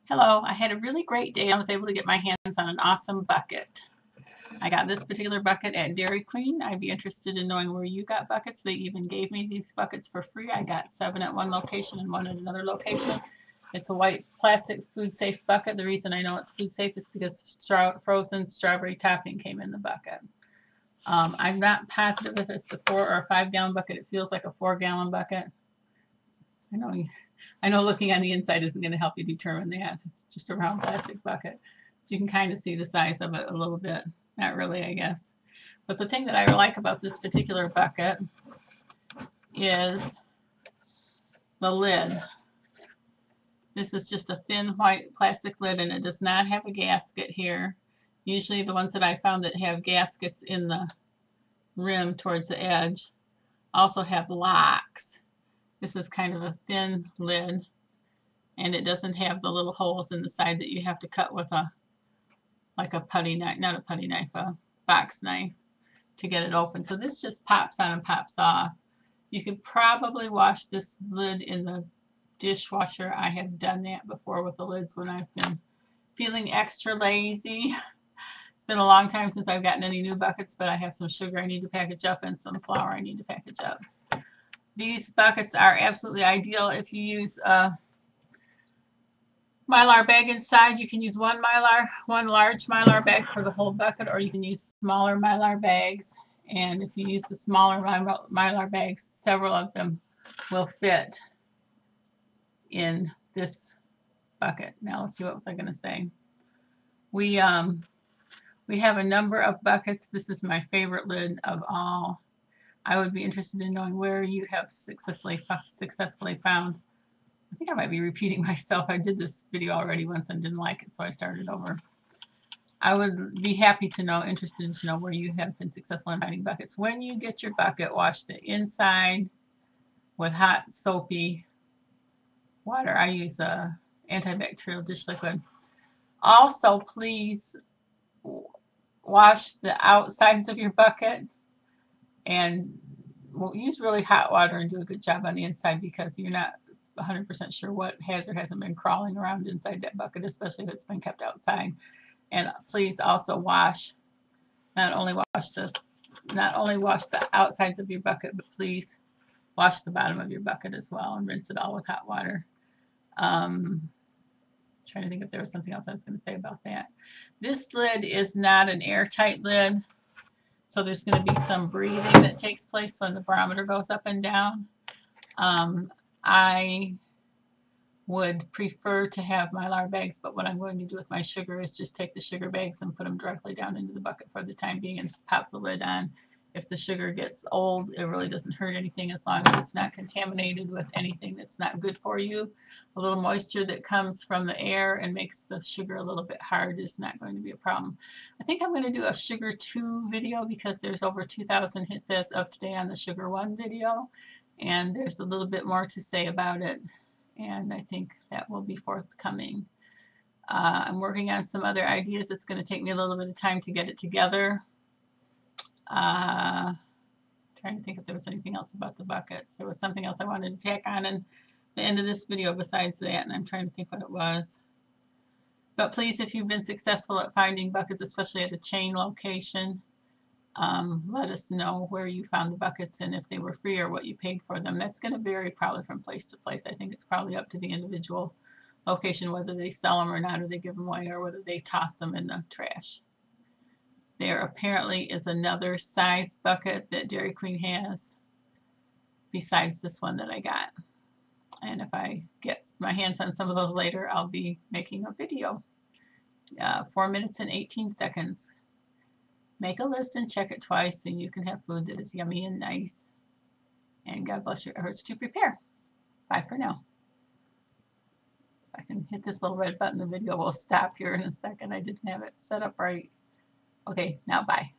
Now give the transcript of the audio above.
Hello, I had a really great day. I was able to get my hands on an awesome bucket. I got this particular bucket at Dairy Queen. I'd be interested in knowing where you got buckets. They even gave me these buckets for free. I got 7 at one location and 1 at another location. It's a white plastic food safe bucket. The reason I know it's food safe is because frozen strawberry topping came in the bucket. I'm not positive if it's a 4 or a 5 gallon bucket. It feels like a 4-gallon bucket. I know looking on the inside isn't going to help you determine that. It's just a round plastic bucket. So you can kind of see the size of it a little bit. Not really, I guess. But the thing that I like about this particular bucket is the lid. This is just a thin white plastic lid, and it does not have a gasket here. Usually the ones that I found that have gaskets in the rim towards the edge also have locks. This is kind of a thin lid, and it doesn't have the little holes in the side that you have to cut with a putty knife, not a putty knife, a box knife to get it open. So this just pops on and pops off. You could probably wash this lid in the dishwasher. I have done that before with the lids when I've been feeling extra lazy. It's been a long time since I've gotten any new buckets, but I have some sugar I need to package up and some flour I need to package up. These buckets are absolutely ideal if you use a Mylar bag inside. You can use one large Mylar bag for the whole bucket, or you can use smaller Mylar bags. And if you use the smaller Mylar bags, several of them will fit in this bucket. Now let's see, what was I going to say? We have a number of buckets. This is my favorite lid of all. I would be interested in knowing where you have successfully found. I think I might be repeating myself. I did this video already once and didn't like it, so I started over. I would be happy to know, interested to know where you have been successful in finding buckets. When you get your bucket, wash the inside with hot soapy water. I use antibacterial dish liquid. Also, please wash the outsides of your bucket, and use really hot water and do a good job on the inside, because you're not 100% sure what has or hasn't been crawling around inside that bucket, especially if it's been kept outside. And please also wash, not only wash the outsides of your bucket, but please wash the bottom of your bucket as well and rinse it all with hot water. Trying to think if there was something else I was going to say about that. This lid is not an airtight lid, so there's going to be some breathing that takes place when the barometer goes up and down. I would prefer to have Mylar bags, but what I'm going to do with my sugar is just take the sugar bags and put them directly down into the bucket for the time being and pop the lid on. If the sugar gets old, it really doesn't hurt anything as long as it's not contaminated with anything that's not good for you. A little moisture that comes from the air and makes the sugar a little bit hard is not going to be a problem. I think I'm going to do a Sugar 2 video, because there's over 2,000 hits as of today on the Sugar 1 video, and there's a little bit more to say about it, and I think that will be forthcoming. I'm working on some other ideas. It's going to take me a little bit of time to get it together. Trying to think if there was anything else about the buckets. There was something else I wanted to tack on in the end of this video besides that, and I'm trying to think what it was. But please, if you've been successful at finding buckets, especially at a chain location, let us know where you found the buckets and if they were free or what you paid for them. That's going to vary probably from place to place. I think it's probably up to the individual location whether they sell them or not, or they give them away, or whether they toss them in the trash. There apparently is another size bucket that Dairy Queen has besides this one that I got. And if I get my hands on some of those later, I'll be making a video. 4 minutes and 18 seconds. Make a list and check it twice so you can have food that is yummy and nice. And God bless your efforts to prepare. Bye for now. If I can hit this little red button, the video will stop here in a second. I didn't have it set up right. Okay, now bye.